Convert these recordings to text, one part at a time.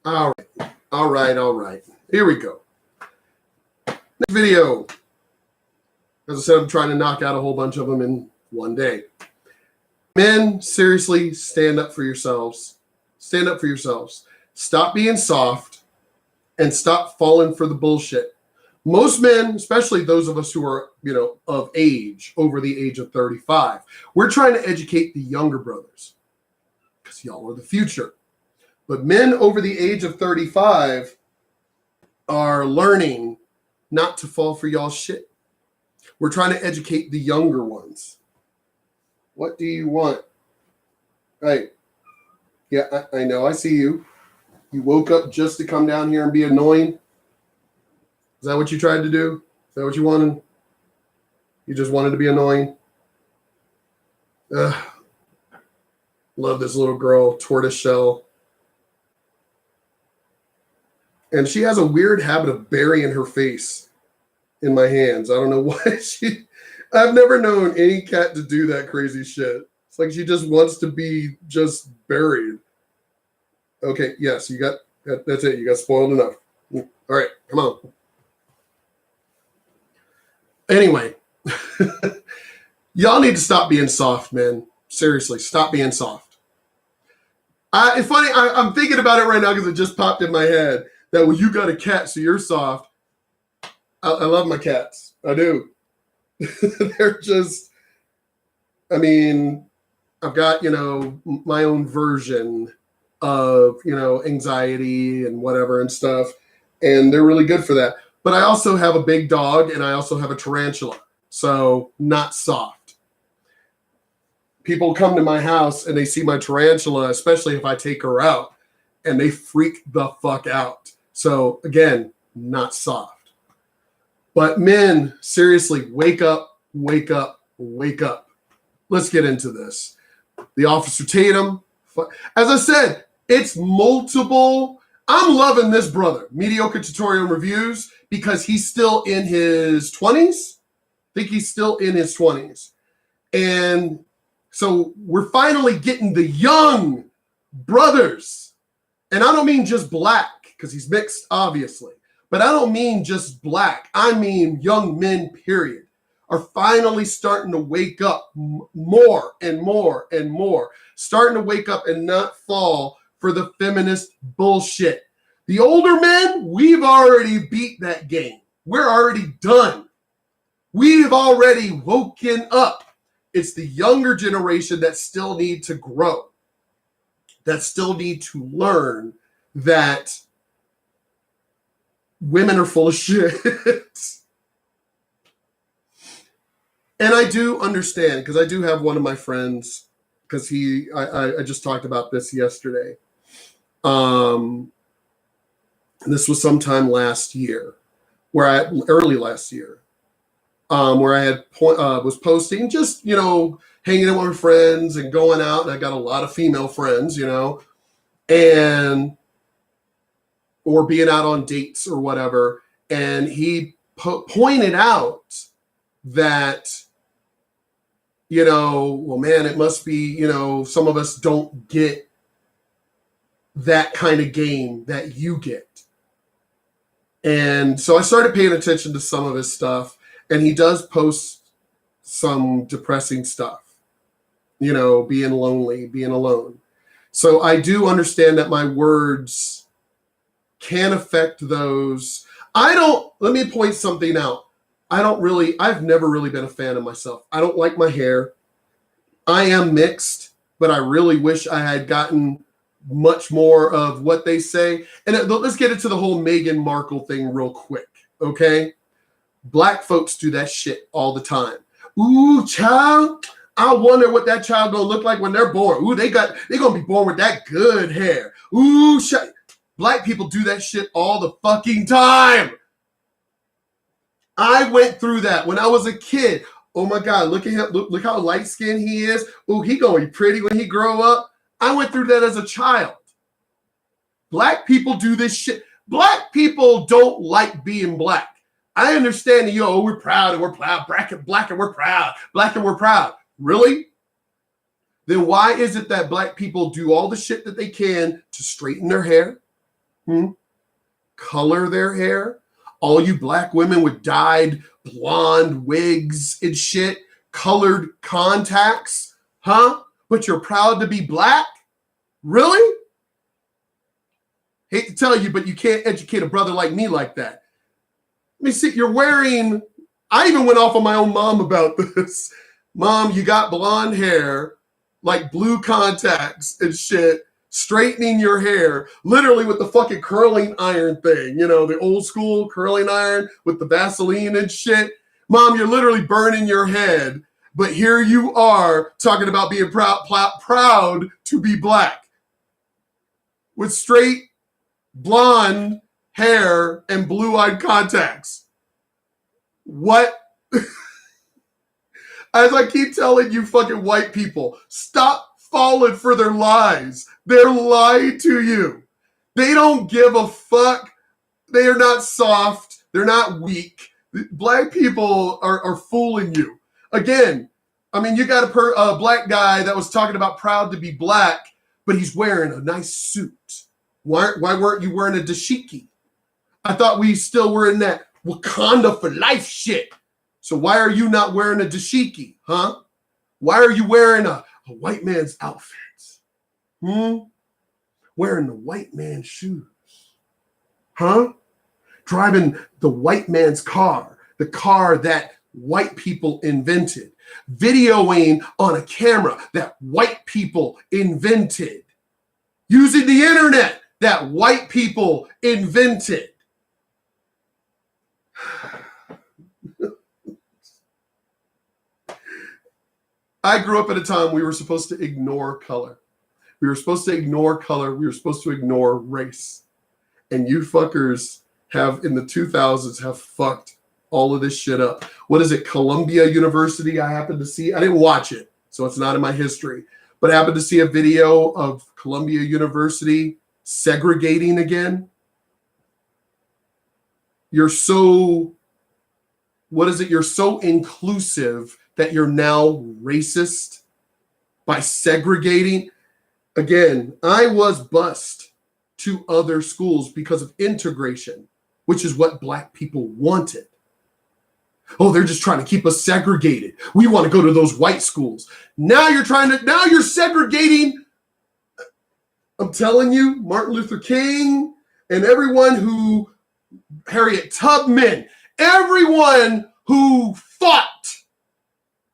All right. All right. Here we go. Next video. As I said, I'm trying to knock out a whole bunch of them in one day. Men, seriously, stand up for yourselves. Stand up for yourselves. Stop being soft and stop falling for the bullshit. Most men, especially those of us who are, of age, over the age of 35, we're trying to educate the younger brothers because y'all are the future. But men over the age of 35 are learning not to fall for y'all shit. We're trying to educate the younger ones. What do you want? Right. Yeah, I know. I see you. You woke up just to come down here and be annoying? Is that what you tried to do? Is that what you wanted? You just wanted to be annoying? Ugh. Love this little girl, tortoise shell. And she has a weird habit of burying her face in my hands. I don't know why I've never known any cat to do that crazy shit. It's like she just wants to be just buried. Okay, yes, that's it. You got spoiled enough. All right, come on. Anyway, y'all need to stop being soft, man. Seriously, stop being soft. It's funny, I'm thinking about it right now because it just popped in my head that, well, you got a cat, so you're soft. I love my cats. I do. They're just, I've got, my own version of, anxiety and whatever and stuff. And they're really good for that. But I also have a big dog and I also have a tarantula. So not soft. People come to my house and they see my tarantula, especially if I take her out, and they freak the fuck out. So again, not soft. But men, seriously, wake up, wake up, wake up. Let's get into this. The Officer Tatum, as I said, it's multiple. I'm loving this brother, Mediocre Tutorial Reviews, because he's still in his 20s. I think he's still in his 20s. And so we're finally getting the young brothers. And I don't mean just black, because he's mixed, obviously. But I don't mean just black. I mean young men, period, are finally starting to wake up more and more and more. Starting to wake up and not fall for the feminist bullshit. The older men, we've already beat that game. We're already done. We've already woken up. It's the younger generation that still need to grow, that still need to learn that women are full of shit. And I do understand, because I do have one of my friends, because I just talked about this yesterday. And this was sometime last year, early last year, where I had was posting, just, hanging out with my friends and going out, and I got a lot of female friends, and or being out on dates or whatever. And he pointed out that, well, man, it must be, some of us don't get that kind of game that you get. And so I started paying attention to some of his stuff, and he does post some depressing stuff, being lonely, being alone. So I do understand that my words can affect those. Let me point something out. I've never really been a fan of myself. I don't like my hair. I am mixed, but I really wish I had gotten much more of what they say. And let's get into the whole Meghan Markle thing real quick, okay? Black folks do that shit all the time. Ooh, child, I wonder what that child gonna look like when they're born. Ooh, they gonna be born with that good hair. Ooh, Black people do that shit all the fucking time. I went through that when I was a kid. Oh my God, look at him. Look how light-skinned he is. Oh, he gonna be pretty when he grow up. I went through that as a child. Black people do this shit. Black people don't like being black. I understand that, we're proud and we're proud. Black and we're proud. Black and we're proud. Really? Then why is it that black people do all the shit that they can to straighten their hair, Hmm? Color their hair? All you black women with dyed blonde wigs and shit, colored contacts, huh? But you're proud to be black? Really? Hate to tell you, but you can't educate a brother like me like that. Let me see, you're wearing, I even went off on my own mom about this. Mom, you got blonde hair, like blue contacts and shit, straightening your hair, literally with the fucking curling iron thing, you know, the old school curling iron with the Vaseline and shit. Mom, you're literally burning your head, but here you are talking about being proud to be black with straight blonde hair and blue-eyed contacts. What? As I keep telling you fucking white people, stop falling for their lies. They're lying to you. They don't give a fuck. They are not soft. They're not weak. Black people are fooling you. Again, I mean, you got a black guy that was talking about proud to be black, but he's wearing a nice suit. Why weren't you wearing a dashiki? I thought we still were in that Wakanda for life shit. So why are you not wearing a dashiki, huh? Why are you wearing a white man's outfit? Wearing the white man's shoes, huh? Driving the white man's car, the car that white people invented. Videoing on a camera that white people invented. Using the internet that white people invented. I grew up at a time we were supposed to ignore color. We were supposed to ignore color. We were supposed to ignore race. And you fuckers have, in the 2000s, have fucked all of this shit up. What is it? Columbia University, I happened to see. I didn't watch it, so it's not in my history. But I happened to see a video of Columbia University segregating again. You're so, what is it? You're so inclusive that you're now racist by segregating. Again, I was bused to other schools because of integration, which is what black people wanted. Oh, they're just trying to keep us segregated. We want to go to those white schools. Now you're segregating. I'm telling you, Martin Luther King and everyone who, Harriet Tubman, everyone who fought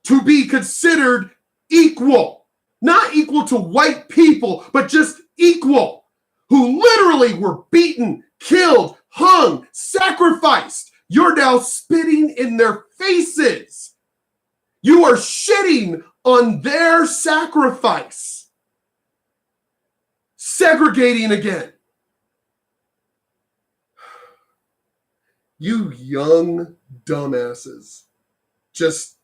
to be considered equal, not equal to white people, but just equal, who literally were beaten, killed, hung, sacrificed. You're now spitting in their faces. You are shitting on their sacrifice. Segregating again. You young dumbasses. Just,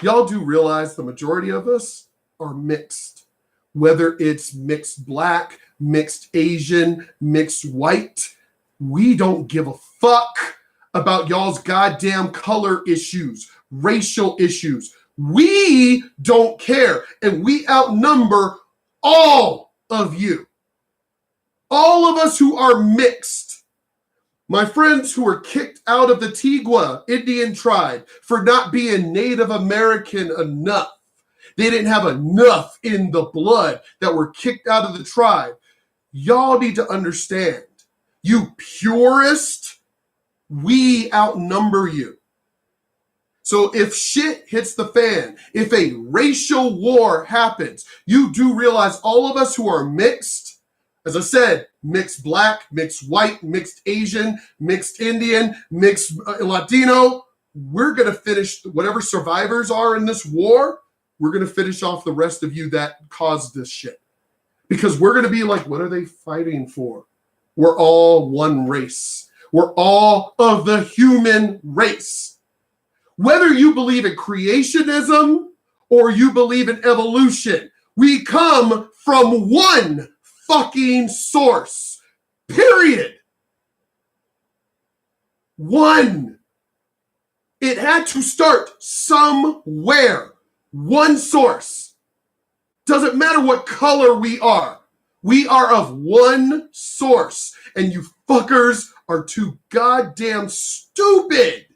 y'all do realize the majority of us are mixed. Whether it's mixed black, mixed Asian, mixed white, we don't give a fuck about y'all's goddamn color issues, racial issues. We don't care, and we outnumber all of you. All of us who are mixed. My friends who were kicked out of the Tigwa Indian tribe for not being Native American enough. They didn't have enough in the blood that were kicked out of the tribe. Y'all need to understand. You purist, we outnumber you. So if shit hits the fan, if a racial war happens, you do realize all of us who are mixed, as I said, mixed black, mixed white, mixed Asian, mixed Indian, mixed Latino, we're going to finish whatever survivors are in this war. We're going to finish off the rest of you that caused this shit. Because we're going to be like, what are they fighting for? We're all one race. We're all of the human race. Whether you believe in creationism or you believe in evolution, we come from one fucking source. Period. One. It had to start somewhere. One source. Doesn't matter what color we are. We are of one source, and you fuckers are too goddamn stupid.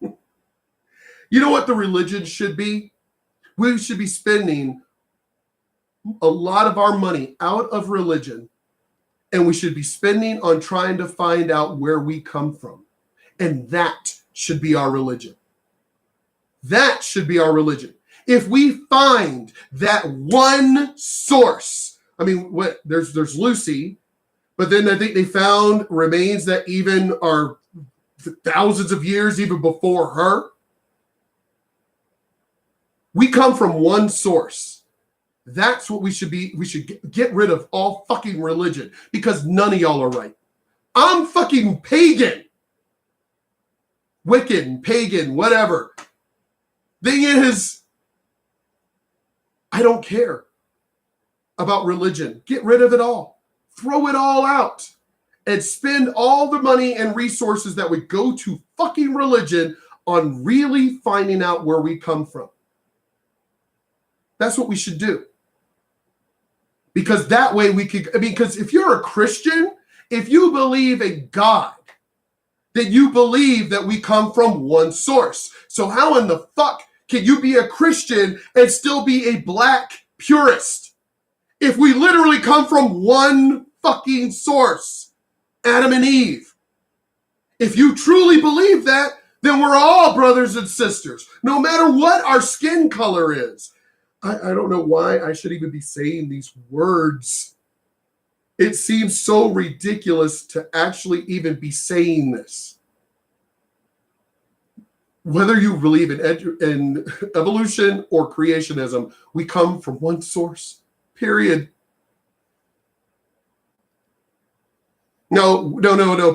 You know what the religion should be? We should be spending a lot of our money out of religion, and we should be spending on trying to find out where we come from. And that should be our religion. That should be our religion. If we find that one source, I mean, there's Lucy, but then I think they found remains that even are thousands of years even before her. We come from one source. That's what we should be. We should get rid of all fucking religion, because none of y'all are right. I'm fucking pagan. Wiccan, pagan, whatever. Thing is, I don't care about religion. Get rid of it all. Throw it all out. And spend all the money and resources that would go to fucking religion on really finding out where we come from. That's what we should do. Because that way we could, because if you're a Christian, if you believe a God, then you believe that we come from one source. So how in the fuck can you be a Christian and still be a black purist? If we literally come from one fucking source, Adam and Eve. If you truly believe that, then we're all brothers and sisters, no matter what our skin color is. I don't know why I should even be saying these words. It seems so ridiculous to actually even be saying this. Whether you believe in evolution or creationism, we come from one source, period. No,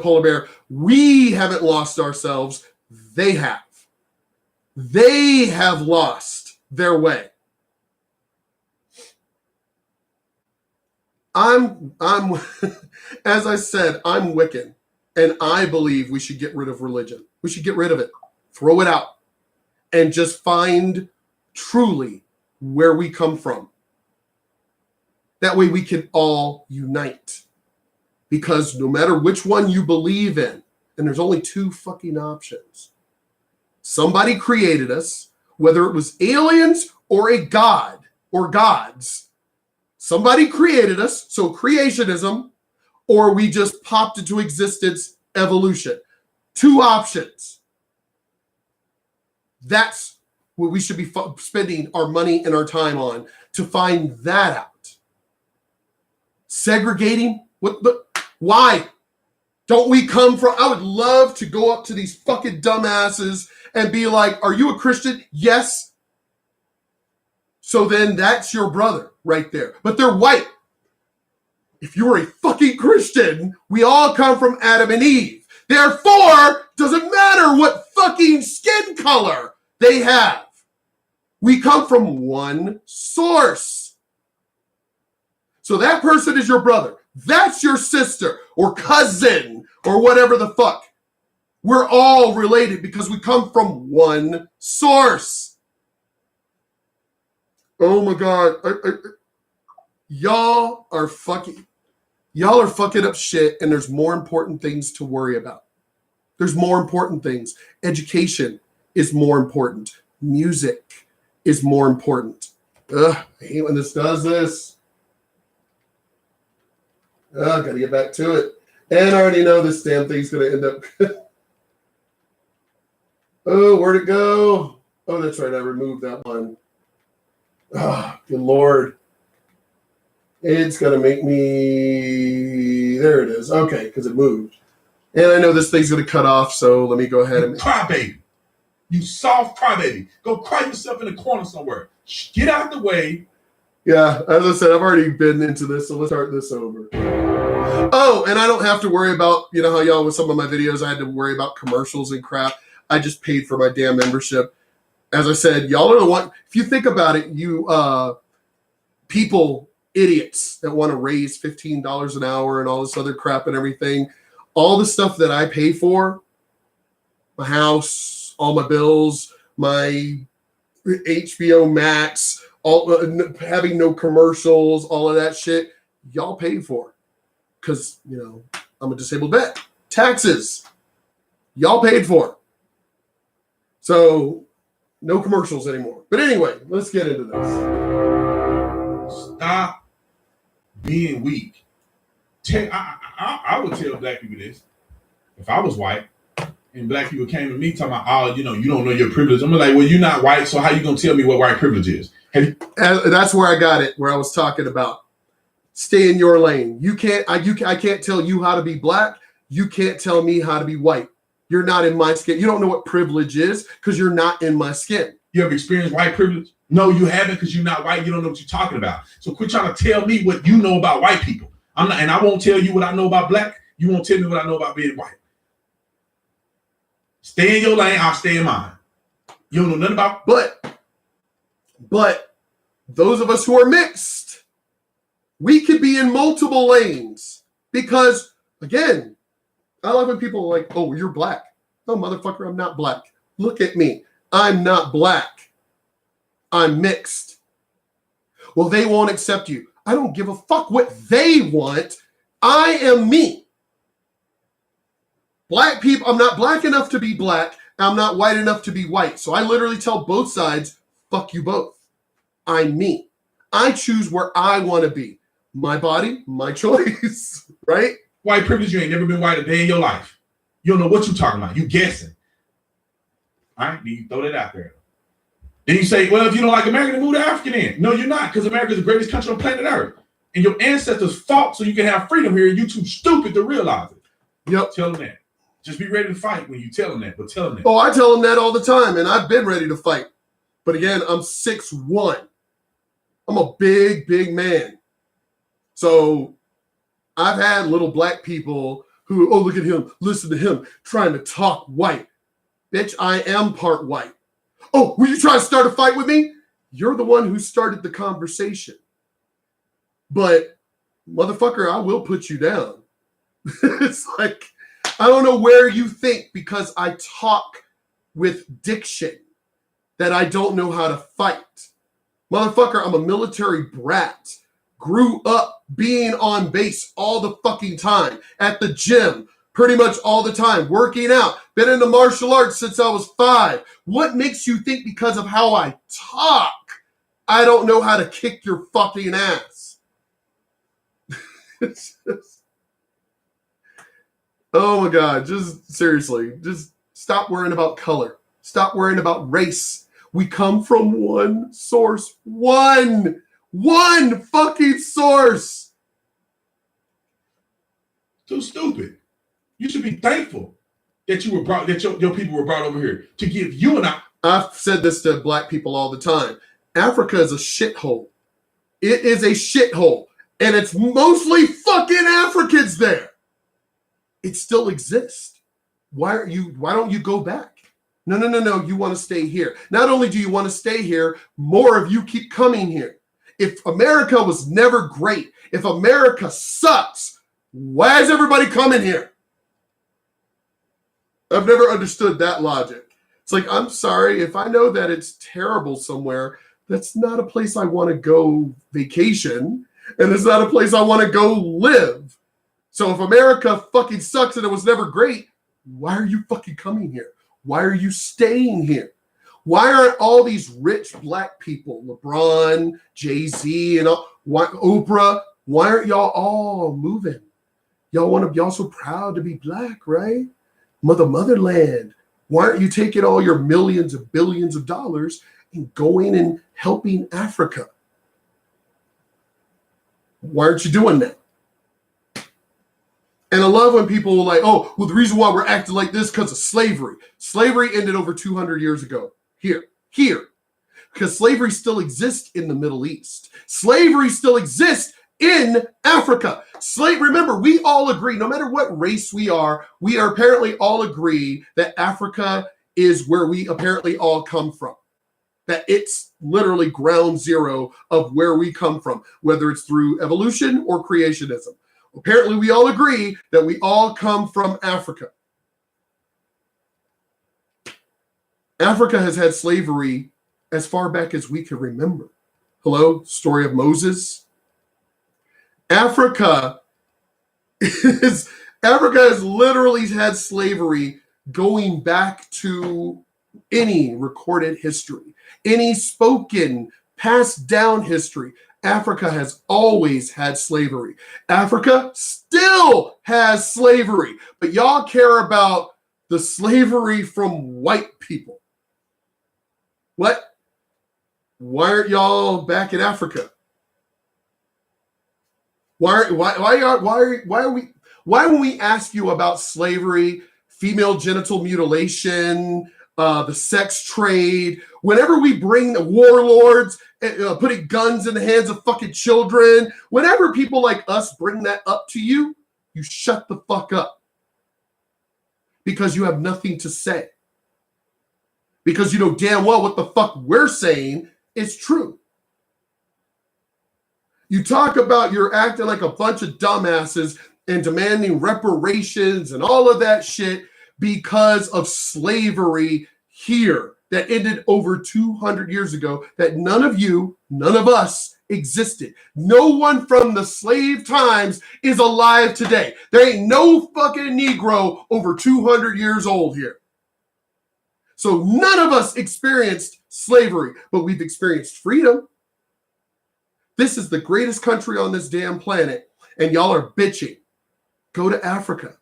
Polar Bear. We haven't lost ourselves. They have. They have lost their way. I'm as I said, I'm Wiccan, and I believe we should get rid of religion. We should get rid of it, throw it out, and just find truly where we come from. That way we can all unite. Because no matter which one you believe in, and there's only two fucking options. Somebody created us, whether it was aliens or a god or gods. Somebody created us, so creationism, or we just popped into existence, evolution. Two options. That's what we should be spending our money and our time on, to find that out. Segregating? Why? Don't we come from... I would love to go up to these fucking dumbasses and be like, are you a Christian? Yes. So then that's your brother right there. But they're white. If you're a fucking Christian, we all come from Adam and Eve. Therefore, doesn't matter what fucking skin color they have. We come from one source. So that person is your brother. That's your sister or cousin or whatever the fuck. We're all related because we come from one source. Oh my God. Y'all are fucking up shit, and there's more important things to worry about. There's more important things. Education is more important. Music is more important. I hate when this does this. Gotta get back to it. And I already know this damn thing's gonna end up. Oh, where'd it go? Oh, that's right. I removed that one. Oh, good Lord. It's going to make me... There it is. Okay, because it moved. And I know this thing's going to cut off, so let me go ahead and... Crybaby. You soft crybaby. Go cry yourself in the corner somewhere. Get out the way. Yeah, as I said, I've already been into this, so let's start this over. Oh, and I don't have to worry about, you know how y'all with some of my videos, I had to worry about commercials and crap. I just paid for my damn membership. As I said, y'all are the one... If you think about it, you people... idiots that want to raise $15 an hour and all this other crap and everything. All the stuff that I pay for, my house, all my bills, my HBO Max, all having no commercials, all of that shit, y'all paid for. Because, you know, I'm a disabled vet. Taxes, y'all paid for. So, no commercials anymore. But anyway, let's get into this. Stop being weak. I would tell black people this. If I was white and black people came to me talking about, oh, you know, you don't know your privilege. I'm like, well, you're not white, so how you gonna tell me what white privilege is? That's where I got it, where I was talking about stay in your lane. I can't tell you how to be black. You can't tell me how to be white. You're not in my skin. You don't know what privilege is because you're not in my skin. You ever experienced white privilege? No, you haven't, because you're not white. You don't know what you're talking about. So quit trying to tell me what you know about white people. I'm not, and I won't tell you what I know about black. You won't tell me what I know about being white. Stay in your lane. I'll stay in mine. You don't know nothing about. But those of us who are mixed, we could be in multiple lanes because, again, I love when people are like, oh, you're black. Oh, motherfucker, I'm not black. Look at me. I'm not black. I'm mixed. Well, they won't accept you. I don't give a fuck what they want. I am me. Black people, I'm not black enough to be black. I'm not white enough to be white. So I literally tell both sides, fuck you both. I'm me. I choose where I want to be. My body, my choice, right? White privilege, you ain't never been white a day in your life. You don't know what you're talking about. You guessing. All right, then you throw that out there. Then you say, well, if you don't like America, then move to Africa then. No, you're not, because America is the greatest country on planet Earth. And your ancestors fought so you can have freedom here, and you too stupid to realize it. Yep. Tell them that. Just be ready to fight when you tell them that, but tell them that. Oh, I tell them that all the time, and I've been ready to fight. But again, I'm 6'1". I'm a big, big man. So I've had little black people who, oh, look at him, listen to him, trying to talk white. Bitch, I am part white. Oh, were you trying to start a fight with me? You're the one who started the conversation. But, motherfucker, I will put you down. It's like, I don't know where you think because I talk with diction that I don't know how to fight. Motherfucker, I'm a military brat. Grew up being on base all the fucking time, at the gym, pretty much all the time, working out, been into martial arts since I was 5. What makes you think because of how I talk, I don't know how to kick your fucking ass? It's just, oh my God, just seriously, just stop worrying about color. Stop worrying about race. We come from one source. One fucking source. Too stupid. You should be thankful that you were brought, that your people were brought over here to give you and I. I've said this to black people all the time. Africa is a shithole. It is a shithole. And it's mostly fucking Africans there. It still exists. Why don't you go back? No. You want to stay here. Not only do you want to stay here, more of you keep coming here. If America was never great, if America sucks, why is everybody coming here? I've never understood that logic. It's like, I'm sorry, if I know that it's terrible somewhere, that's not a place I want to go vacation, and it's not a place I want to go live. So if America fucking sucks and it was never great, why are you fucking coming here? Why are you staying here? Why aren't all these rich black people, LeBron, Jay-Z, and all, Oprah, why aren't y'all all moving? Y'all so proud to be black, right? Motherland. Why aren't you taking all your millions and billions of dollars and going and helping Africa? Why aren't you doing that? And I love when people are like, oh, well, the reason why we're acting like this is because of slavery. Slavery ended over 200 years ago. Here. Because slavery still exists in the Middle East. Slavery still exists in Africa. Remember, we all agree, no matter what race we are apparently all agree that Africa is where we apparently all come from. That it's literally ground zero of where we come from, whether it's through evolution or creationism. Apparently, we all agree that we all come from Africa. Africa has had slavery as far back as we can remember. Hello, story of Moses. Africa has literally had slavery going back to any recorded history, any spoken, passed down history. Africa has always had slavery. Africa still has slavery, but y'all care about the slavery from white people. What? Why aren't y'all back in Africa? Why when we ask you about slavery, female genital mutilation, the sex trade, whenever we bring the warlords, putting guns in the hands of fucking children, whenever people like us bring that up to you, you shut the fuck up. Because you have nothing to say. Because you know damn well what the fuck we're saying is true. You talk about you're acting like a bunch of dumbasses and demanding reparations and all of that shit because of slavery here that ended over 200 years ago, that none of you, none of us existed. No one from the slave times is alive today. There ain't no fucking Negro over 200 years old here. So none of us experienced slavery, but we've experienced freedom. This is the greatest country on this damn planet, and y'all are bitching. Go to Africa.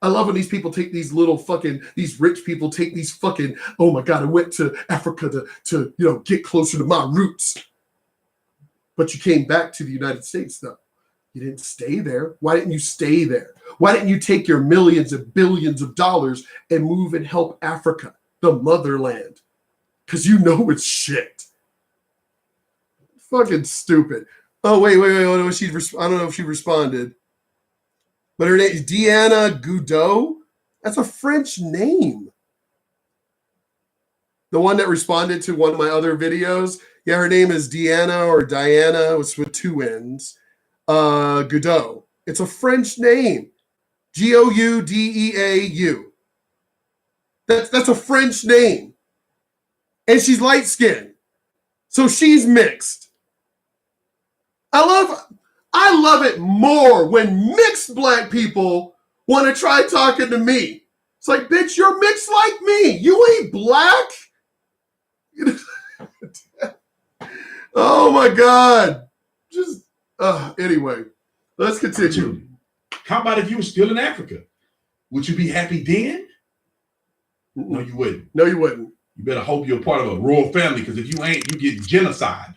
I love when these people take these little fucking, these rich people take these fucking, oh my God, I went to Africa to get closer to my roots. But you came back to the United States, though. You didn't stay there. Why didn't you stay there? Why didn't you take your millions and billions of dollars and move and help Africa, the motherland? Because you know it's shit. Fucking stupid. Oh, wait. I don't know if she responded. But her name is Deanna Goudot. That's a French name. The one that responded to one of my other videos. Yeah, her name is Deanna or Diana, with two N's. Goudot. It's a French name. Goudeau. That's a French name. And she's light skinned. So she's mixed. I love it more when mixed black people want to try talking to me. It's like, bitch, you're mixed like me. You ain't black. Oh my God. Just anyway, let's continue. How about if you were still in Africa? Would you be happy then? No, you wouldn't. No, you wouldn't. You better hope you're part of a royal family, because if you ain't, you get genocide.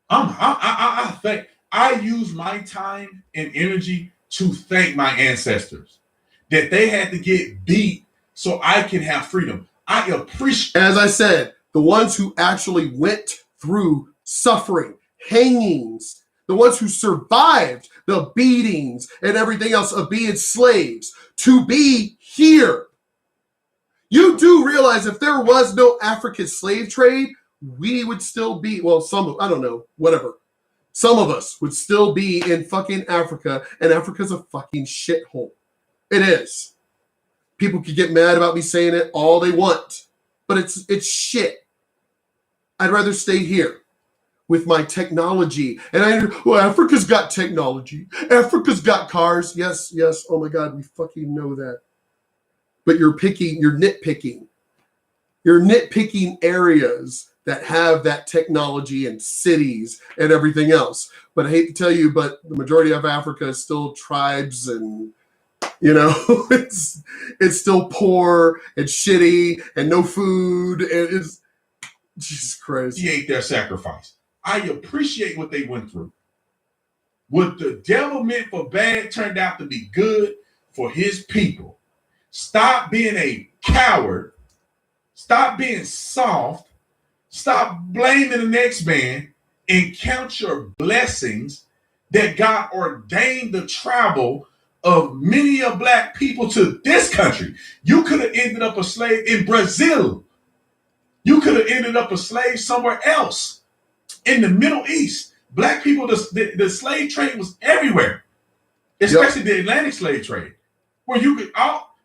I think I use my time and energy to thank my ancestors that they had to get beat so I can have freedom. I appreciate. As I said, the ones who actually went through suffering, hangings, the ones who survived the beatings and everything else of being slaves, to be here. You do realize if there was no African slave trade, we would still be, well, I don't know, whatever. Some of us would still be in fucking Africa, and Africa's a fucking shithole. It is. People can get mad about me saying it all they want, but it's shit. I'd rather stay here with my technology. And Africa's got technology. Africa's got cars. Yes. Oh my God, we fucking know that. But you're nitpicking. You're nitpicking areas that have that technology and cities and everything else. But I hate to tell you, but the majority of Africa is still tribes, and it's still poor and shitty and no food, and it's Jesus Christ. He ate their sacrifice. I appreciate what they went through. What the devil meant for bad turned out to be good for his people. Stop being a coward. Stop being soft. Stop blaming the next man, and count your blessings that God ordained the travel of many of black people to this country. You could have ended up a slave in Brazil. You could have ended up a slave somewhere else in the Middle East. Black people, the slave trade was everywhere, especially the Atlantic slave trade, where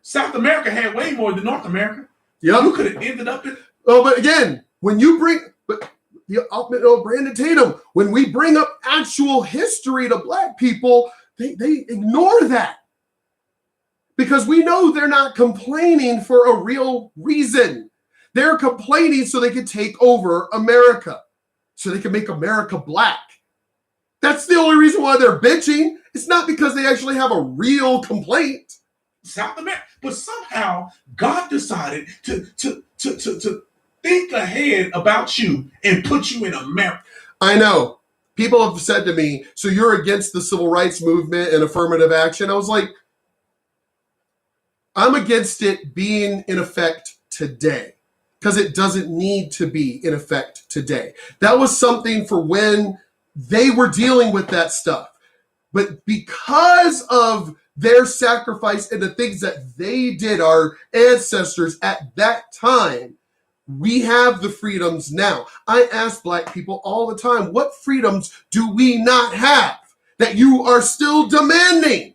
South America had way more than North America. Yep. You could have ended up in. Oh, but again, when you bring, Brandon Tatum, when we bring up actual history to black people, they ignore that. Because we know they're not complaining for a real reason. They're complaining so they can take over America, so they can make America black. That's the only reason why they're bitching. It's not because they actually have a real complaint. South America, but somehow God decided to think ahead about you and put you in America. I know. People have said to me, so you're against the civil rights movement and affirmative action? I was like, I'm against it being in effect today because it doesn't need to be in effect today. That was something for when they were dealing with that stuff. But because of their sacrifice and the things that they did, our ancestors at that time, we have the freedoms now. I ask black people all the time, what freedoms do we not have that you are still demanding?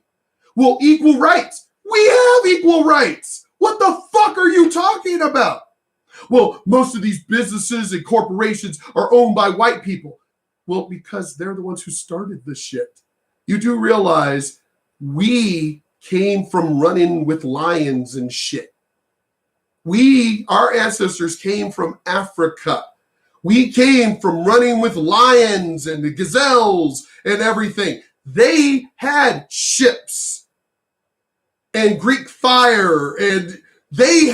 Well, equal rights. We have equal rights. What the fuck are you talking about? Well, most of these businesses and corporations are owned by white people. Well, because they're the ones who started this shit. You do realize we came from running with lions and shit. Our ancestors came from Africa. We came from running with lions and the gazelles and everything. They had ships and Greek fire, and they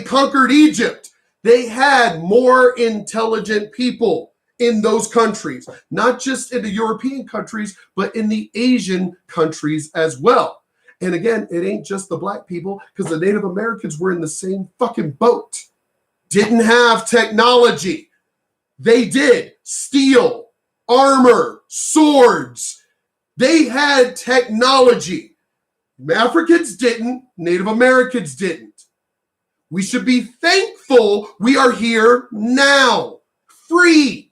conquered Egypt. They had more intelligent people in those countries, not just in the European countries, but in the Asian countries as well. And again, it ain't just the black people, because the Native Americans were in the same fucking boat. Didn't have technology. They did steel, armor, swords. They had technology. Africans didn't, Native Americans didn't. We should be thankful we are here now, free.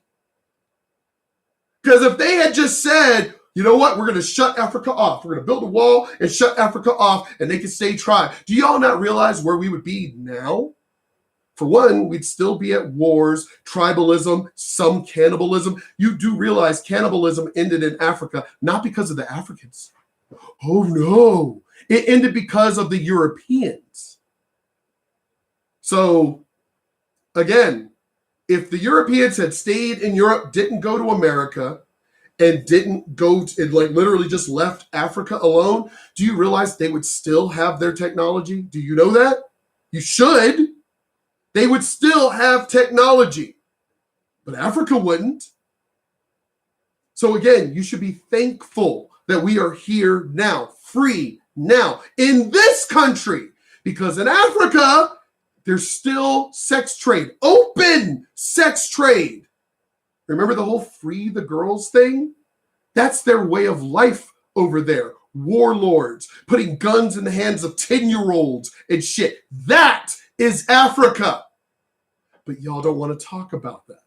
Because if they had just said, you know what, we're going to shut Africa off, we're going to build a wall and shut Africa off, and they can stay tribe. Do y'all not realize where we would be now? For one, we'd still be at wars, tribalism, some cannibalism. You do realize cannibalism ended in Africa, not because of the Africans. Oh no, it ended because of the Europeans. So again, if the Europeans had stayed in Europe, didn't go to America, and didn't go to, and literally just left Africa alone, do you realize they would still have their technology? Do you know that? You should. They would still have technology, but Africa wouldn't. So again, you should be thankful that we are here now, free now, in this country. Because in Africa, there's still sex trade, open sex trade. Remember the whole free the girls thing? That's their way of life over there. Warlords, putting guns in the hands of 10-year-olds and shit. That is Africa. But y'all don't want to talk about that.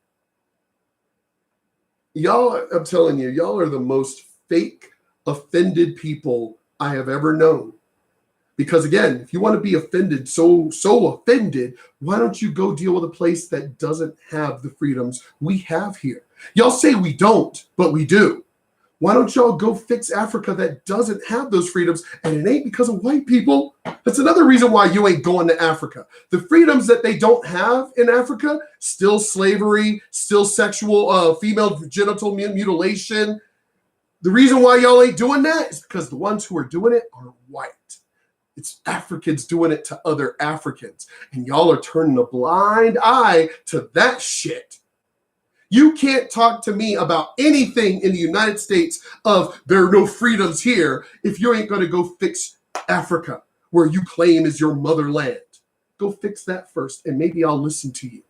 Y'all, I'm telling you, y'all are the most fake, offended people I have ever known. Because again, if you want to be offended, so offended, why don't you go deal with a place that doesn't have the freedoms we have here? Y'all say we don't, but we do. Why don't y'all go fix Africa that doesn't have those freedoms? And it ain't because of white people. That's another reason why you ain't going to Africa. The freedoms that they don't have in Africa, still slavery, still sexual, female genital mutilation. The reason why y'all ain't doing that is because the ones who are doing it are white. It's Africans doing it to other Africans. And y'all are turning a blind eye to that shit. You can't talk to me about anything in the United States of there are no freedoms here if you ain't going to go fix Africa, where you claim is your motherland. Go fix that first, and maybe I'll listen to you.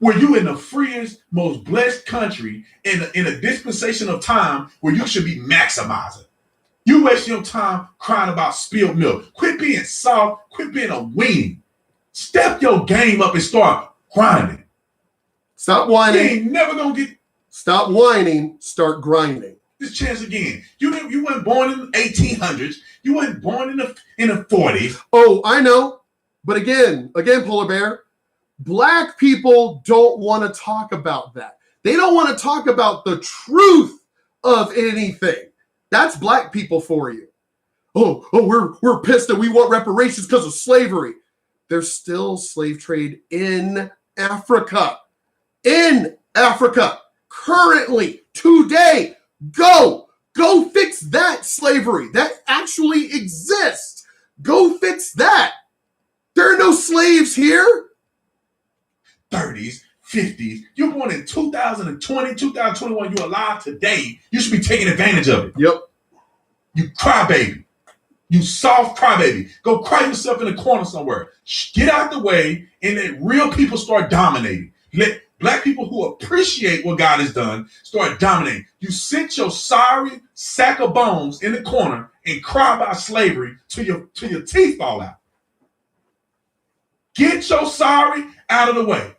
Were you in the freest, most blessed country in a dispensation of time where you should be maximizing? You waste your time crying about spilled milk. Quit being soft. Quit being a weenie. Step your game up and start grinding. Stop whining. You ain't never gonna get. Stop whining. Start grinding. This chance again. You weren't born in the 1800s. You weren't born in the 40s. Oh, I know. But again, Polar Bear, black people don't want to talk about that. They don't want to talk about the truth of anything. That's black people for you. We're pissed that we want reparations because of slavery. There's still slave trade in Africa. In Africa, currently, today. Go fix that slavery. That actually exists. Go fix that. There are no slaves here. 30s, 50s. You're born in 2020, 2021. You're alive today. You should be taking advantage of it. Yep. You crybaby. You soft crybaby. Go cry yourself in a corner somewhere. Get out the way and let real people start dominating. Let black people who appreciate what God has done start dominating. You sit your sorry sack of bones in the corner and cry about slavery till your teeth fall out. Get your sorry out of the way.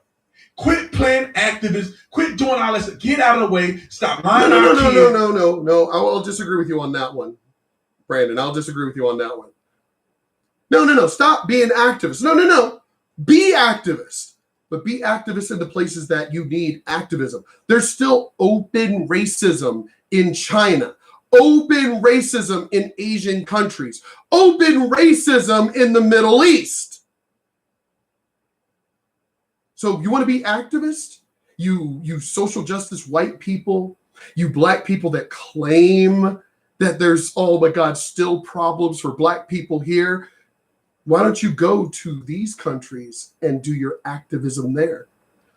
Quit playing activists. Quit doing all this. Get out of the way. Stop lying. No. I'll disagree with you on that one, Brandon. I'll disagree with you on that one. No. Stop being activists. No. Be activists. But be activists in the places that you need activism. There's still open racism in China. Open racism in Asian countries. Open racism in the Middle East. So you want to be activists? You social justice white people, you black people that claim that there's, oh my God, still problems for black people here. Why don't you go to these countries and do your activism there?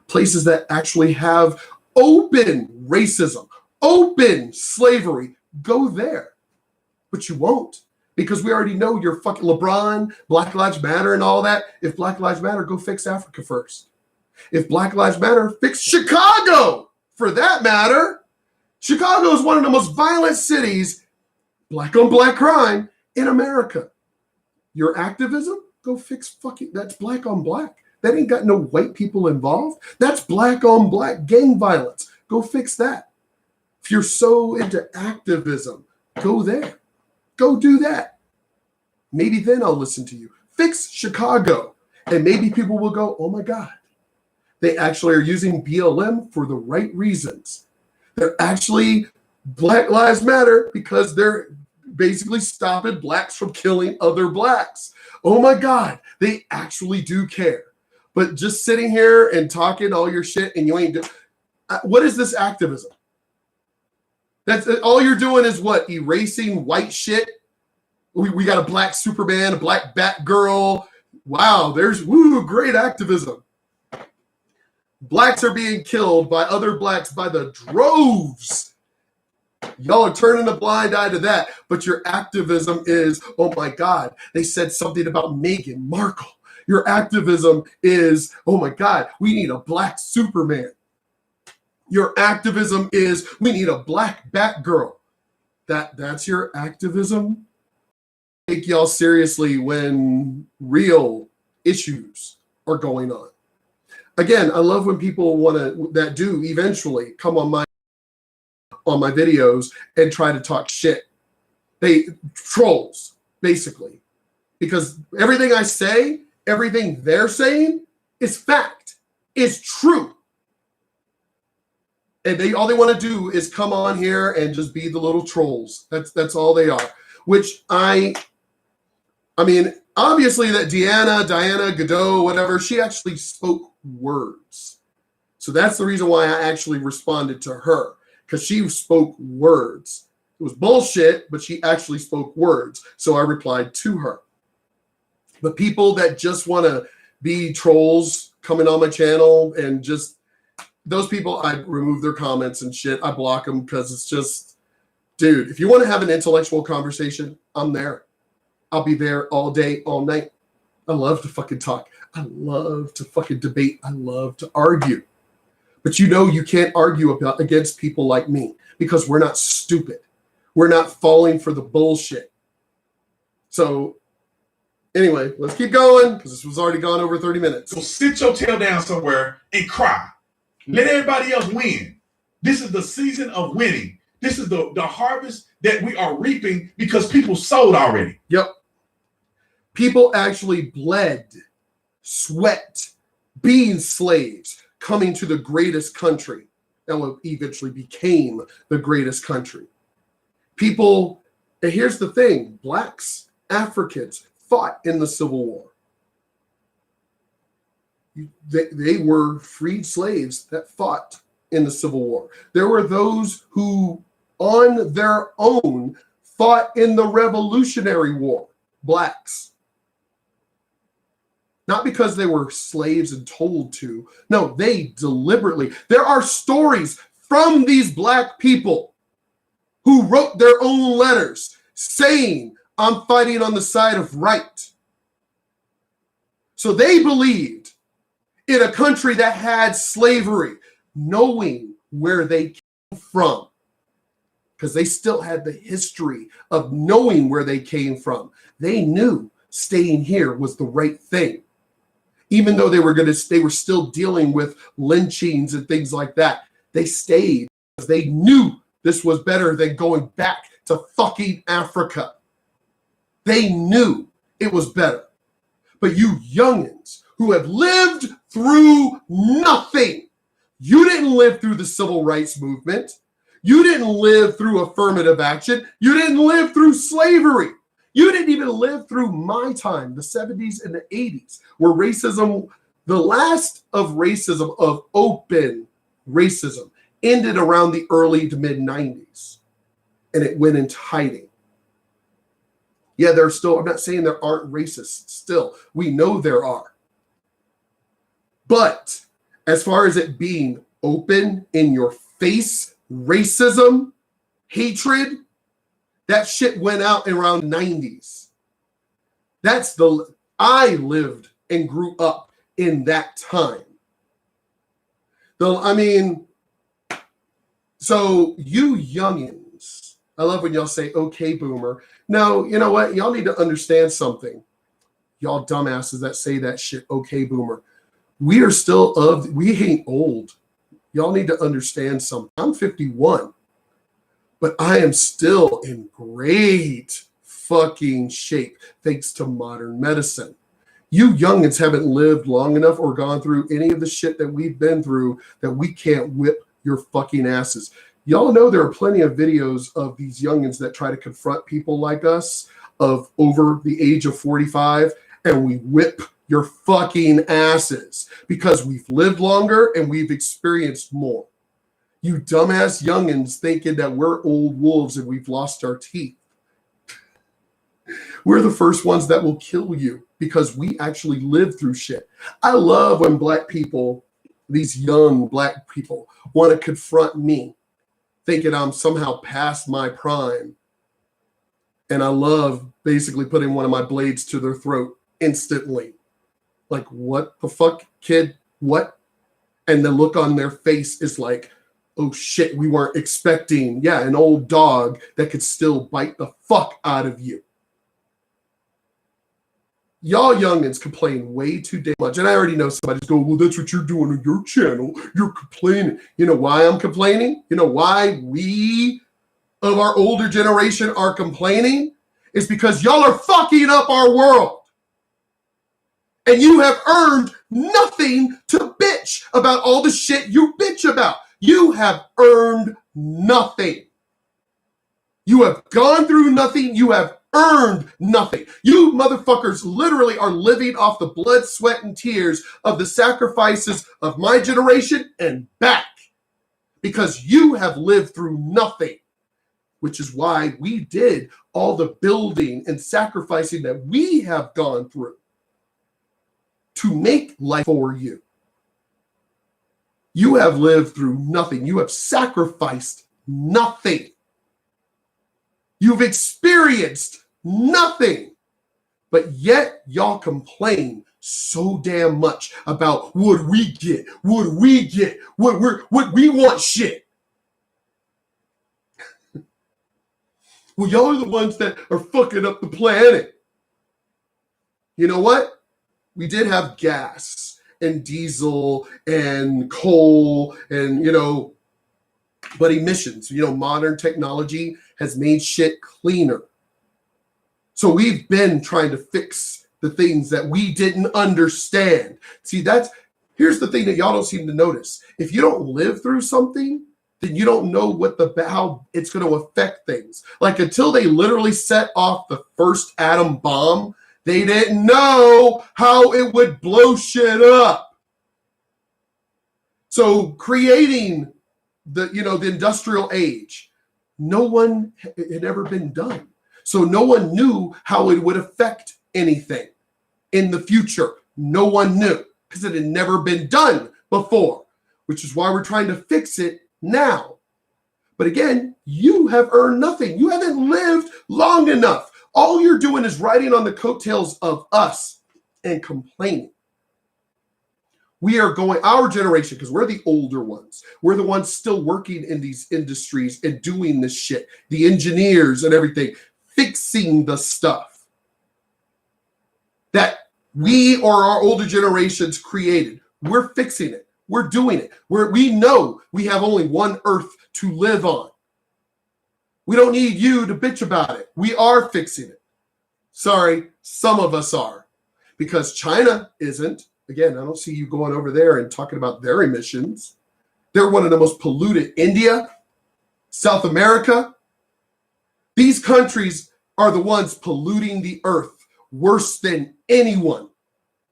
Places that actually have open racism, open slavery, go there. But you won't, because we already know you're fucking LeBron, Black Lives Matter and all that. If Black Lives Matter, go fix Africa first. If Black Lives Matter, fix Chicago, for that matter. Chicago is one of the most violent cities, black on black crime, in America. Your activism, go fix fucking, that's black on black. That ain't got no white people involved. That's black on black gang violence. Go fix that. If you're so into activism, go there. Go do that. Maybe then I'll listen to you. Fix Chicago. And maybe people will go, oh my God. They actually are using BLM for the right reasons. They're actually Black Lives Matter because they're basically stopping blacks from killing other blacks. Oh my God, they actually do care. But just sitting here and talking all your shit and you ain't doing, what is this activism? That's all you're doing is what? Erasing white shit? We got a black Superman, a black Batgirl. Wow, there's great activism. Blacks are being killed by other blacks by the droves. Y'all are turning a blind eye to that. But your activism is, oh my God, they said something about Meghan Markle. Your activism is, oh my God, we need a black Superman. Your activism is, we need a black Batgirl. That's your activism? Take y'all seriously when real issues are going on. Again, I love when people that do eventually come on my videos and try to talk shit. They trolls, basically. Because everything I say, everything they're saying is fact. Is true. And all they want to do is come on here and just be the little trolls. That's all they are. Which I mean, obviously that Diana Godot, whatever, she actually spoke words. So that's the reason why I actually responded to her, because she spoke words. It was bullshit, but she actually spoke words. So I replied to her. But people that just want to be trolls coming on my channel and just those people, I remove their comments and shit. I block them because it's just, dude, if you want to have an intellectual conversation, I'm there. I'll be there all day, all night. I love to fucking talk. I love to fucking debate. I love to argue. But you know you can't argue against people like me because we're not stupid. We're not falling for the bullshit. So anyway, let's keep going because this was already gone over 30 minutes. So sit your tail down somewhere and cry. Let everybody else win. This is the season of winning. This is the harvest that we are reaping because people sowed already. Yep. People actually bled sweat, being slaves, coming to the greatest country that eventually became the greatest country. People, and here's the thing, blacks, Africans fought in the Civil War. They were freed slaves that fought in the Civil War. There were those who, on their own, fought in the Revolutionary War, blacks. Not because they were slaves and told to. No, they deliberately. There are stories from these black people who wrote their own letters saying, I'm fighting on the side of right. So they believed in a country that had slavery, knowing where they came from, because they still had the history of knowing where they came from. They knew staying here was the right thing. Even though they were still dealing with lynchings and things like that, they stayed because they knew this was better than going back to fucking Africa. They knew it was better. But you youngins who have lived through nothing, you didn't live through the civil rights movement. You didn't live through affirmative action. You didn't live through slavery. You didn't even live through my time, the 70s and the 80s, where racism, the last of racism, of open racism, ended around the early to mid 90s. And it went into hiding. Yeah, there are still, I'm not saying there aren't racists still. We know there are. But as far as it being open, in your face, racism, hatred, that shit went out around 90s. I lived and grew up in that time. So you youngins, I love when y'all say, okay, boomer. No, you know what? Y'all need to understand something. Y'all dumbasses that say that shit, okay, boomer. We ain't old. Y'all need to understand something. I'm 51. But I am still in great fucking shape thanks to modern medicine. You youngins haven't lived long enough or gone through any of the shit that we've been through that we can't whip your fucking asses. Y'all know there are plenty of videos of these youngins that try to confront people like us of over the age of 45, and we whip your fucking asses because we've lived longer and we've experienced more. You dumbass youngins thinking that we're old wolves and we've lost our teeth. We're the first ones that will kill you because we actually lived through shit. I love when black people, these young black people, want to confront me, thinking I'm somehow past my prime. And I love basically putting one of my blades to their throat instantly. Like, what the fuck, kid? What? And the look on their face is like, oh shit, we weren't expecting, an old dog that could still bite the fuck out of you. Y'all youngins complain way too damn much. And I already know somebody's going, well, that's what you're doing on your channel. You're complaining. You know why I'm complaining? You know why we of our older generation are complaining? It's because y'all are fucking up our world. And you have earned nothing to bitch about all the shit you bitch about. You have earned nothing. You have gone through nothing. You have earned nothing. You motherfuckers literally are living off the blood, sweat, and tears of the sacrifices of my generation and back. Because you have lived through nothing. Which is why we did all the building and sacrificing that we have gone through to make life for you. You have lived through nothing. You have sacrificed nothing. You've experienced nothing. But yet y'all complain so damn much about what we get, what we want shit. Well, y'all are the ones that are fucking up the planet. You know what? We did have gas and diesel and coal and, but emissions, modern technology has made shit cleaner. So we've been trying to fix the things that we didn't understand. See, here's the thing that y'all don't seem to notice. If you don't live through something, then you don't know how it's going to affect things. Like until they literally set off the first atom bomb, they didn't know how it would blow shit up. So creating the industrial age, no one had ever been done. So no one knew how it would affect anything in the future. No one knew because it had never been done before, which is why we're trying to fix it now. But again, you have earned nothing. You haven't lived long enough. All you're doing is riding on the coattails of us and complaining. Our generation, because we're the older ones, we're the ones still working in these industries and doing this shit, the engineers and everything, fixing the stuff that we or our older generations created. We're fixing it. We're doing it. We know we have only one earth to live on. We don't need you to bitch about it. We are fixing it. Sorry, some of us are. Because China isn't. Again, I don't see you going over there and talking about their emissions. They're one of the most polluted. India, South America. These countries are the ones polluting the earth worse than anyone.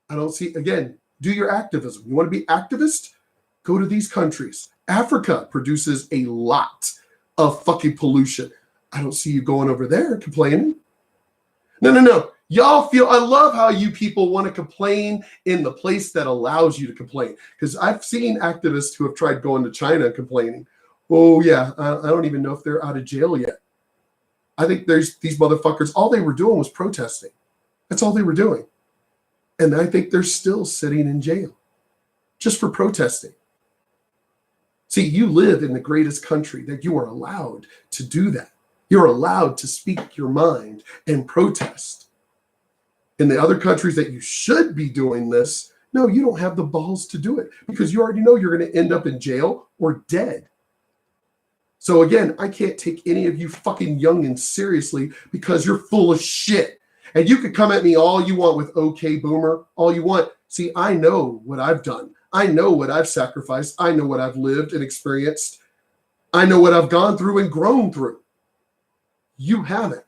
I don't see, again, do your activism. You want to be activist? Go to these countries. Africa produces a lot of fucking pollution. I don't see you going over there complaining. No. Y'all I love how you people want to complain in the place that allows you to complain. Because I've seen activists who have tried going to China and complaining. Oh, yeah, I don't even know if they're out of jail yet. I think there's these motherfuckers, all they were doing was protesting. That's all they were doing. And I think they're still sitting in jail just for protesting. See, you live in the greatest country that you are allowed to do that. You're allowed to speak your mind and protest. In the other countries that you should be doing this, no, you don't have the balls to do it because you already know you're going to end up in jail or dead. So again, I can't take any of you fucking youngins seriously because you're full of shit. And you could come at me all you want with okay boomer, all you want. See, I know what I've done. I know what I've sacrificed. I know what I've lived and experienced. I know what I've gone through and grown through. You haven't.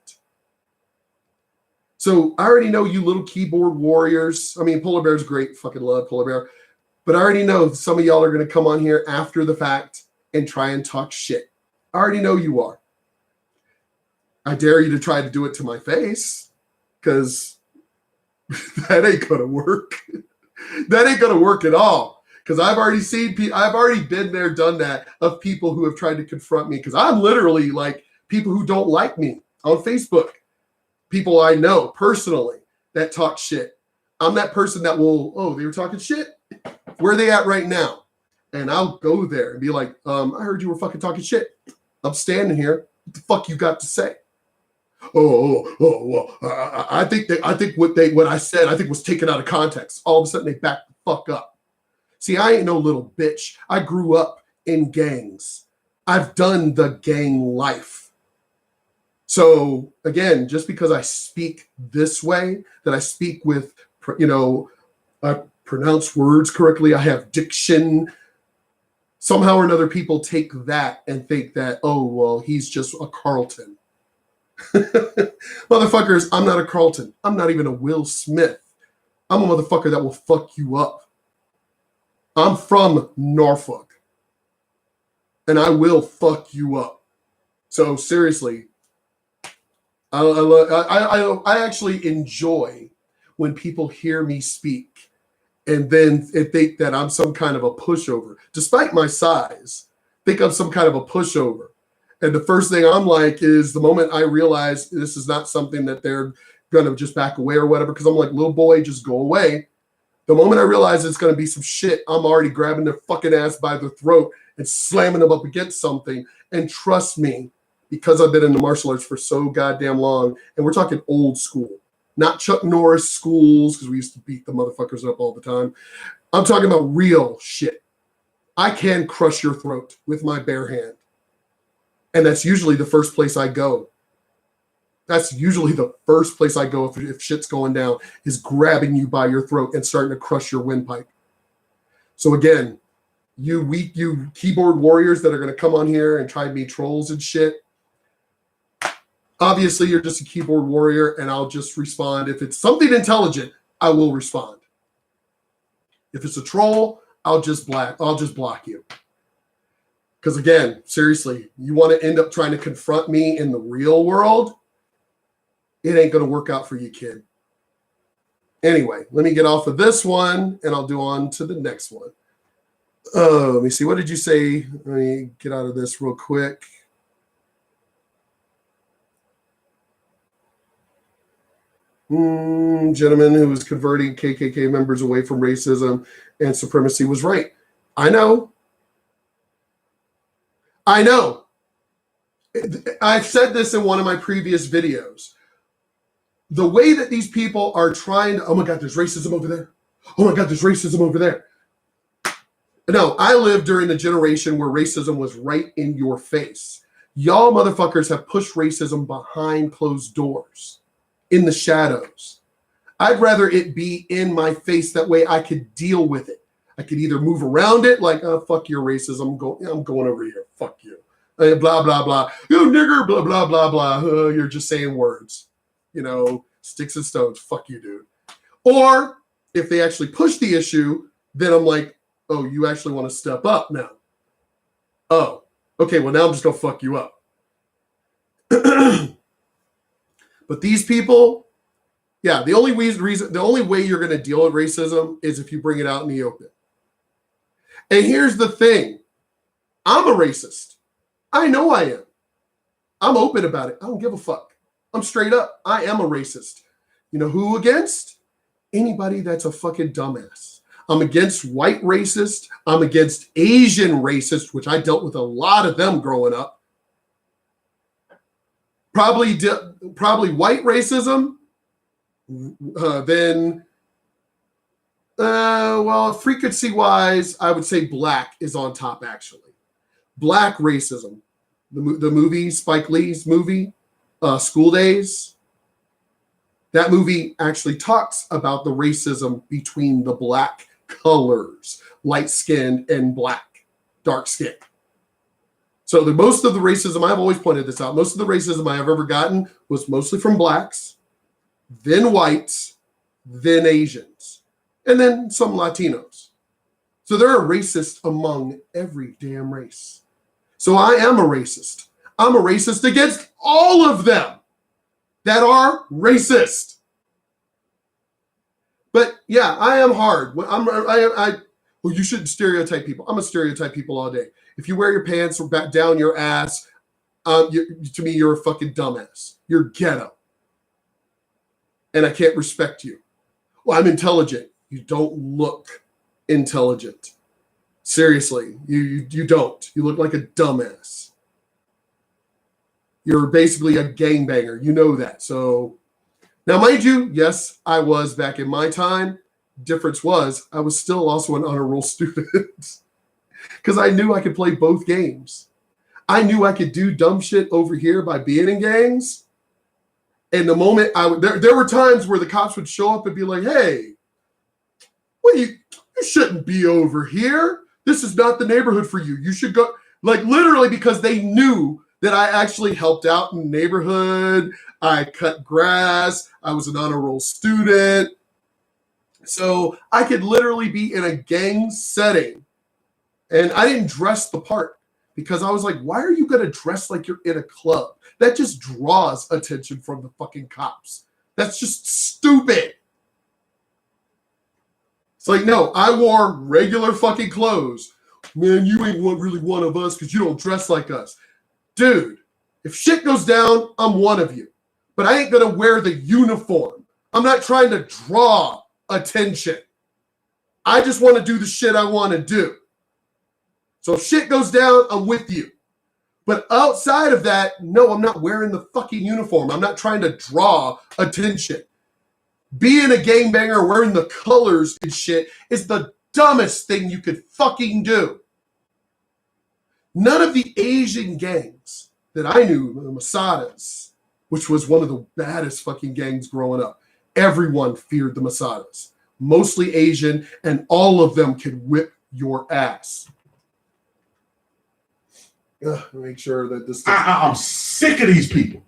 So I already know you little keyboard warriors. I mean, Polar Bear's great. Fucking love Polar Bear. But I already know some of y'all are going to come on here after the fact and try and talk shit. I already know you are. I dare you to try to do it to my face because that ain't going to work. That ain't going to work at all. Because I've already been there, done that, of people who have tried to confront me. Because I'm literally like people who don't like me on Facebook. People I know personally that talk shit. I'm that person that will, they were talking shit? Where are they at right now? And I'll go there and be like, I heard you were fucking talking shit. I'm standing here. What the fuck you got to say? Well, I think what I said, I think was taken out of context. All of a sudden they back the fuck up. See, I ain't no little bitch. I grew up in gangs. I've done the gang life. So again, just because I speak this way, that I speak with, I pronounce words correctly, I have diction, somehow or another people take that and think that, oh, well, he's just a Carlton. Motherfuckers, I'm not a Carlton. I'm not even a Will Smith. I'm a motherfucker that will fuck you up. I'm from Norfolk. And I will fuck you up. So seriously, I actually enjoy when people hear me speak and then think that I'm some kind of a pushover. Despite my size, think I'm some kind of a pushover. And the first thing I'm like is the moment I realize this is not something that they're going to just back away or whatever, because I'm like, little boy, just go away. The moment I realize it's going to be some shit, I'm already grabbing their fucking ass by the throat and slamming them up against something. And trust me, because I've been in the martial arts for so goddamn long, and we're talking old school, not Chuck Norris schools, because we used to beat the motherfuckers up all the time. I'm talking about real shit. I can crush your throat with my bare hand. And that's usually the first place I go. That's usually the first place I go if shit's going down, is grabbing you by your throat and starting to crush your windpipe. So again, you keyboard warriors that are going to come on here and try to be trolls and shit. Obviously, you're just a keyboard warrior, and I'll just respond. If it's something intelligent, I will respond. If it's a troll, I'll just block you. Because again, seriously, you want to end up trying to confront me in the real world, it ain't going to work out for you, kid. Anyway, let me get off of this one, and I'll do on to the next one. Let me see. What did you say? Let me get out of this real quick. Gentleman who was converting KKK members away from racism and supremacy was right. I know. I've said this in one of my previous videos. The way that these people are trying to, oh my God, there's racism over there. Oh my God, there's racism over there. No, I lived during the generation where racism was right in your face. Y'all motherfuckers have pushed racism behind closed doors, in the shadows. I'd rather it be in my face. That way I could deal with it. I could either move around it, like, oh, fuck your racism. I'm going over here. Fuck you. Blah, blah, blah. You nigger, blah, blah, blah, blah. You're just saying words. You know, sticks and stones. Fuck you, dude. Or if they actually push the issue, then I'm like, oh, you actually want to step up now. Oh, okay, well, now I'm just going to fuck you up. But these people, yeah, the only way you're going to deal with racism is if you bring it out in the open. And here's the thing. I'm a racist. I know I am. I'm open about it. I don't give a fuck. I'm straight up. I am a racist. You know who against? Anybody that's a fucking dumbass. I'm against white racist. I'm against Asian racist, which I dealt with a lot of them growing up. Probably white racism. Then, well, frequency-wise, I would say black is on top, actually. Black racism. The movie, Spike Lee's movie, School Days. That movie actually talks about the racism between the black colors, light-skinned and black, dark-skinned. So most of the racism, I've always pointed this out, most of the racism I have ever gotten was mostly from blacks, then whites, then Asians, and then some Latinos. So there are racists among every damn race. So I am a racist. I'm a racist against all of them that are racist. But yeah, I am hard. Well, you shouldn't stereotype people. I'm a stereotype people all day. If you wear your pants or back down your ass, to me, you're a fucking dumbass. You're ghetto. And I can't respect you. Well, I'm intelligent. You don't look intelligent. Seriously, you don't. You look like a dumbass. You're basically a gangbanger. You know that. So now, mind you, yes, I was back in my time. Difference was I was still also an honor roll student because I knew I could play both games. I knew I could do dumb shit over here by being in gangs. And the moment there were times where the cops would show up and be like, "Hey, well, you shouldn't be over here. This is not the neighborhood for you. You should go." Like literally because they knew that I actually helped out in the neighborhood. I cut grass. I was an honor roll student. So I could literally be in a gang setting. And I didn't dress the part because I was like, why are you going to dress like you're in a club? That just draws attention from the fucking cops. That's just stupid. It's like, no, I wore regular fucking clothes. Man, you ain't really one of us because you don't dress like us. Dude, if shit goes down, I'm one of you. But I ain't going to wear the uniform. I'm not trying to draw attention. I just want to do the shit I want to do. So if shit goes down, I'm with you. But outside of that, no, I'm not wearing the fucking uniform. I'm not trying to draw attention. Being a gangbanger wearing the colors and shit is the dumbest thing you could fucking do. None of the Asian gangs that I knew, the Masadas, which was one of the baddest fucking gangs growing up. Everyone feared the Masadas, mostly Asian, and all of them could whip your ass. Make sure that this. I'm sick of these people.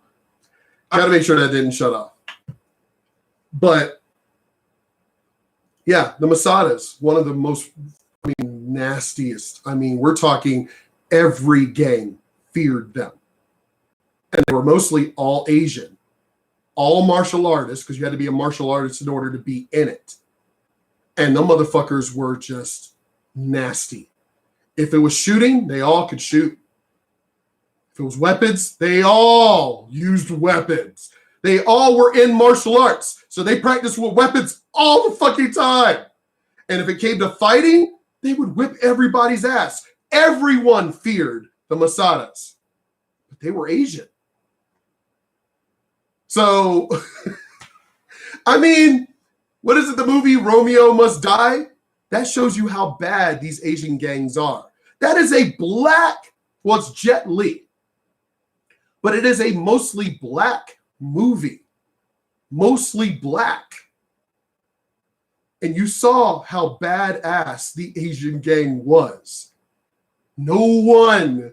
Got to make sure that didn't shut off. But yeah, the Masadas, one of the most nastiest. I mean, we're talking every gang feared them. And they were mostly all Asian, all martial artists, because you had to be a martial artist in order to be in it. And the motherfuckers were just nasty. If it was shooting, they all could shoot. If it was weapons, they all used weapons. They all were in martial arts. So they practiced with weapons all the fucking time. And if it came to fighting, they would whip everybody's ass. Everyone feared the Masadas. But they were Asian. So, I mean, what is it, the movie Romeo Must Die? That shows you how bad these Asian gangs are. That is a black, well, it's Jet Li. But it is a mostly black movie. Mostly black. And you saw how badass the Asian gang was. No one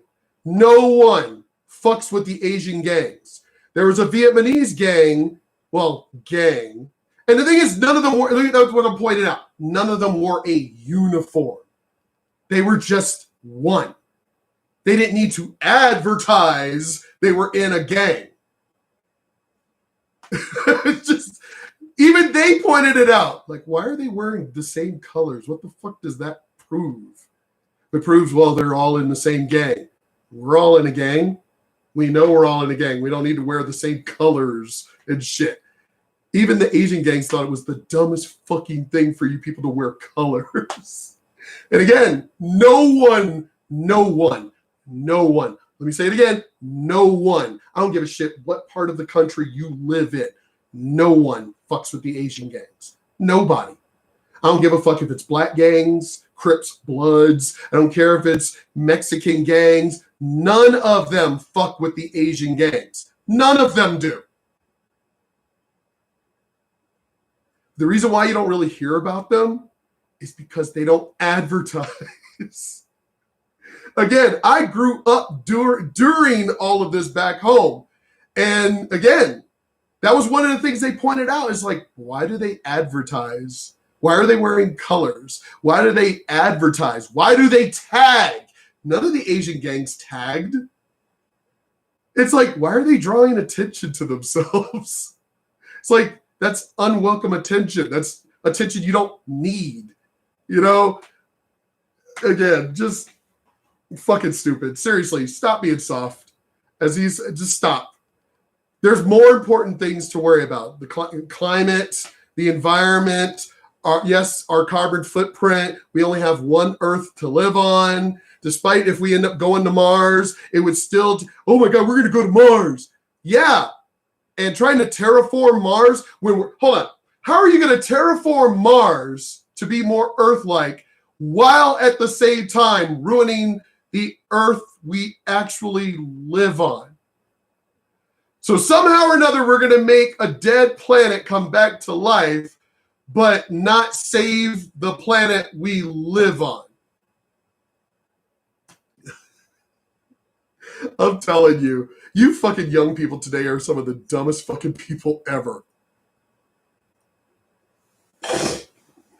fucks with the Asian gangs. There was a Vietnamese gang. And the thing is, none of them wore, that's what I'm pointing out. None of them wore a uniform. They were just one. They didn't need to advertise they were in a gang. Just, even they pointed it out. Like, why are they wearing the same colors? What the fuck does that prove? It proves, well, they're all in the same gang. We're all in a gang. We know we're all in a gang. We don't need to wear the same colors and shit. Even the Asian gangs thought it was the dumbest fucking thing for you people to wear colors. And again, no one. Let me say it again. No one. I don't give a shit what part of the country you live in. No one fucks with the Asian gangs. Nobody. I don't give a fuck if it's black gangs, Crips, Bloods. I don't care if it's Mexican gangs. None of them fuck with the Asian gangs. None of them do. The reason why you don't really hear about them is because they don't advertise. Again, I grew up during all of this back home. And again, that was one of the things they pointed out is like, why do they advertise? Why are they wearing colors? Why do they advertise? Why do they tag? None of the Asian gangs tagged. It's like, why are they drawing attention to themselves? It's like, that's unwelcome attention. That's attention you don't need. You know? Again, just fucking stupid. Seriously, stop being soft. Just stop. There's more important things to worry about. The climate, the environment, our carbon footprint. We only have one Earth to live on. Despite if we end up going to Mars, it would still, oh my God, we're going to go to Mars. Yeah. And trying to terraform Mars hold on. How are you going to terraform Mars to be more Earth-like while at the same time ruining the Earth we actually live on? So somehow or another, we're going to make a dead planet come back to life, but not save the planet we live on. I'm telling you, you fucking young people today are some of the dumbest fucking people ever.